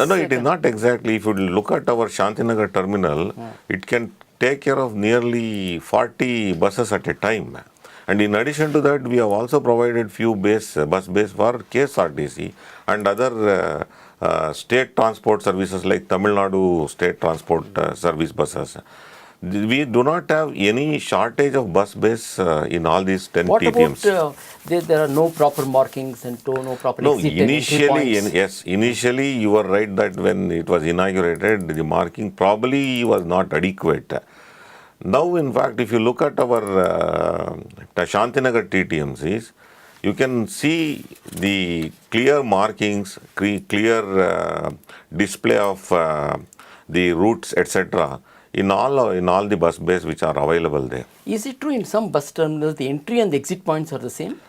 No, it is not exactly. If you look at our Shantinagar terminal, it can take care of nearly 40 buses at a time. And in addition to that, we have also provided few bus bays for KSRTC and other state transport services like Tamil Nadu state transport service buses. We do not have any shortage of bus bays in all these 10 What TTMs. about there are no proper markings and no proper exit and entry points? Yes, initially you were right that when it was inaugurated, the marking probably was not adequate. Now, in fact, if you look at our Shantinagar TTMCs, you can see the clear markings, clear display of the routes, etc. in all the bus bays which are available there. Is it true in some bus terminals the entry and the exit points are the same?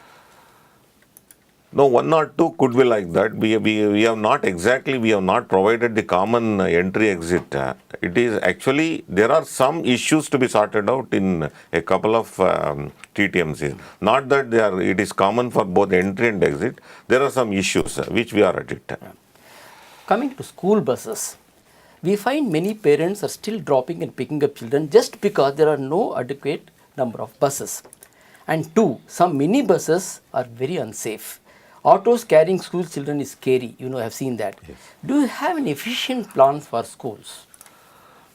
No, one or two could be like that. We have not provided the common entry exit. It is actually, there are some issues to be sorted out in a couple of TTMCs. Not that it is common for both entry and exit. There are some issues which we are at it. Coming to school buses, we find many parents are still dropping and picking up children just because there are no adequate number of buses. And two, some mini buses are very unsafe. Autos carrying school children is scary. You know, I have seen that. Yes. Do you have an efficient plans for schools?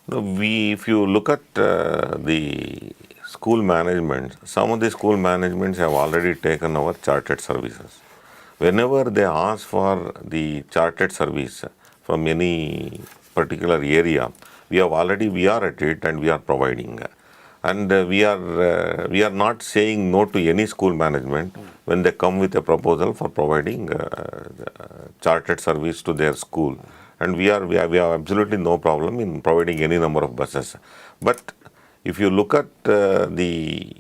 No, if you look at the school management, some of the school managements have already taken our chartered services. Whenever they ask for the chartered service from any particular area, we are at it and we are providing. And we are not saying no to any school management when they come with a proposal for providing chartered service to their school. And we have absolutely no problem in providing any number of buses. But if you look at the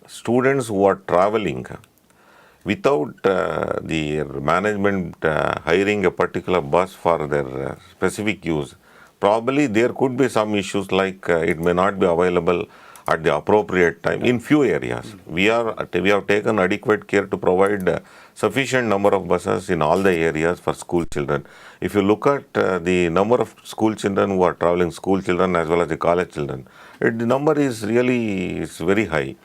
students who are traveling without the management hiring a particular bus for their specific use, probably there could be some issues like it may not be available at the appropriate time in few areas. We have taken adequate care to provide sufficient number of buses in all the areas for school children. If you look at the number of school children who are traveling, school children as well as the college children, the number is very high.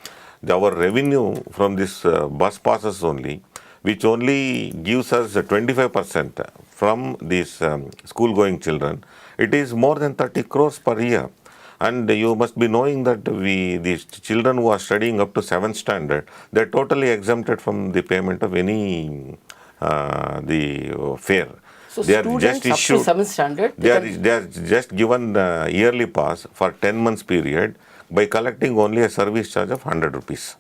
Our revenue from this bus passes only, which only gives us 25% from these school-going children, it is more than 30 crores per year. And you must be knowing that these children who are studying up to 7th standard, they are totally exempted from the payment of any the fare. So they students are just issued, up to 7th standard? They are just given yearly pass for 10 months period by collecting only a service charge of 100 rupees.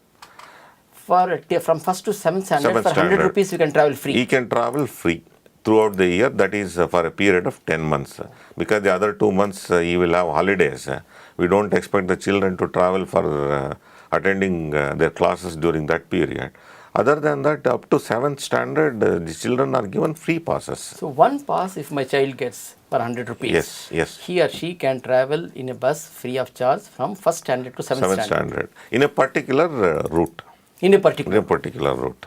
From 1st to 7th standard, for 100 rupees you can travel free? He can travel free throughout the year, that is for a period of 10 months. Because the other 2 months he will have holidays. We don't expect the children to travel for attending their classes during that period. Other than that, up to 7th standard, the children are given free passes. So one pass, if my child gets for 100 rupees, yes, he or she can travel in a bus free of charge from 1st standard to 7th standard. In a particular route. In a particular route.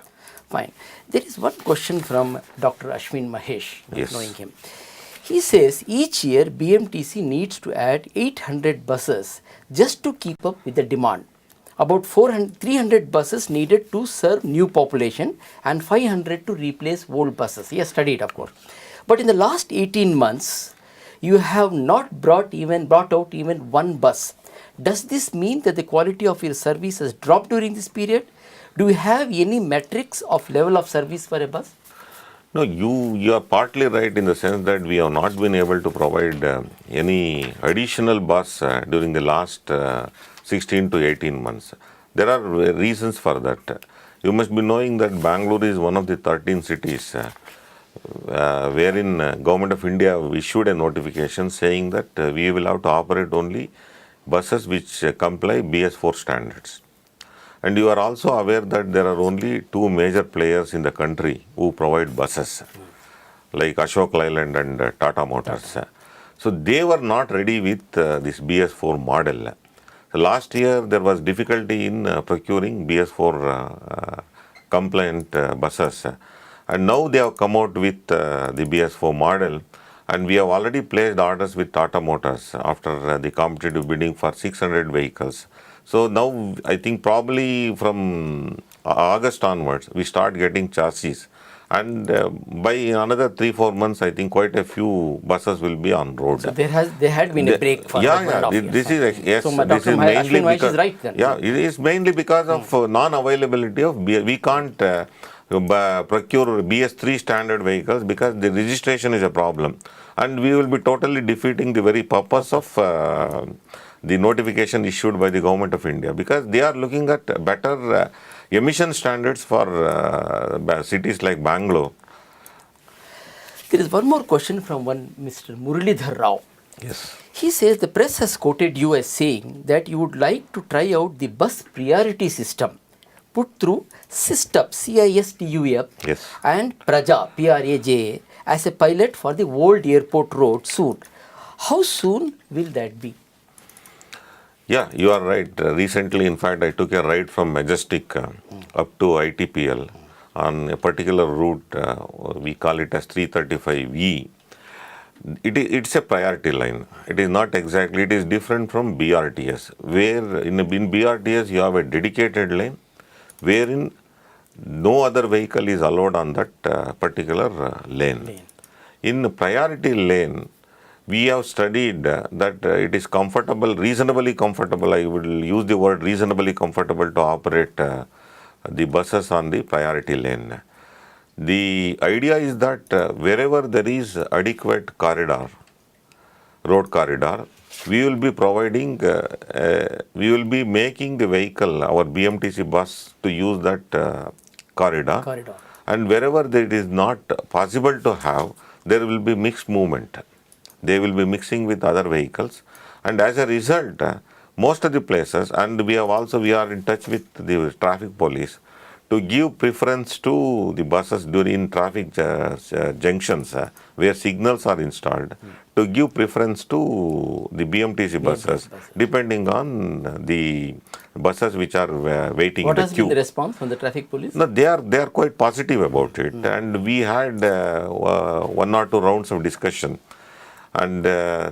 Fine. There is one question from Dr. Ashwin Mahesh, yes. Knowing him. He says each year BMTC needs to add 800 buses just to keep up with the demand. About 300 buses needed to serve new population and 500 to replace old buses. He has studied, of course. But in the last 18 months, you have not brought out even one bus. Does this mean that the quality of your service has dropped during this period? Do you have any metrics of level of service for a bus? No, you are partly right in the sense that we have not been able to provide any additional bus during the last 16 to 18 months. There are reasons for that. You must be knowing that Bengaluru is one of the 13 cities wherein Government of India issued a notification saying that we will have to operate only buses which comply BS4 standards. And you are also aware that there are only two major players in the country who provide buses, like Ashok Leyland and Tata Motors. So they were not ready with this BS4 model. So last year there was difficulty in procuring BS4 compliant buses. And now they have come out with the BS4 model. And we have already placed orders with Tata Motors after the competitive bidding for 600 vehicles. So now I think probably from August onwards, we start getting chassis. And by another 3-4 months, I think quite a few buses will be on road. So there had been a break for Yeah, 1.5 yeah. years. This is yes. So This Dr. is mainly Ashwin Vash because is right then. yeah, it is mainly because of non-availability of we can't procure BS3 standard vehicles because the registration is a problem, and we will be totally defeating the very purpose of the notification issued by the government of India, because they are looking at better emission standards for cities like Bangalore. There is one more question from one Mr. Muralidhar Rao. Yes. He says the press has quoted you as saying that you would like to try out the bus priority system put through CISTUP, CISTUP, Yes. and Praja, PRAJ, as a pilot for the old airport road soon. How soon will that be? Yeah, you are right. Recently, in fact, I took a ride from Majestic up to ITPL on a particular route. We call it as 335E. It's a priority line. It is not exactly, it is different from BRTS, where in BRTS you have a dedicated lane wherein no other vehicle is allowed on that particular lane. In priority lane, we have studied that it is comfortable, reasonably comfortable, I will use the word reasonably comfortable to operate the buses on the priority lane. The idea is that wherever there is adequate corridor, road corridor, we will be providing, we will be making the vehicle, our BMTC bus, to use that corridor. And wherever it is not possible to have, there will be mixed movement. They will be mixing with other vehicles. And as a result, most of the places, and we are in touch with the traffic police, to give preference to the buses during traffic junctions where signals are installed, to give preference to the BMTC buses, depending on the buses which are waiting What in the has queue. been the response from the traffic police? No, they are quite positive about it, and we had 1 or 2 rounds of discussion. And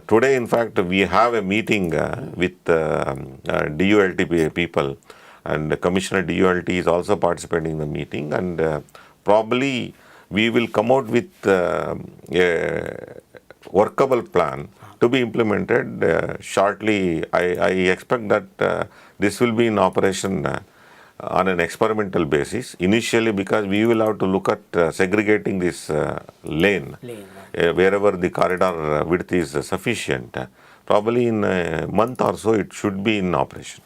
today, in fact, we have a meeting with DULT people, and Commissioner DULT is also participating in the meeting, and probably we will come out with a workable plan to be implemented shortly. I expect that this will be in operation on an experimental basis initially, because we will have to look at segregating this lane wherever the corridor width is sufficient. Probably in a month or so it should be in operation.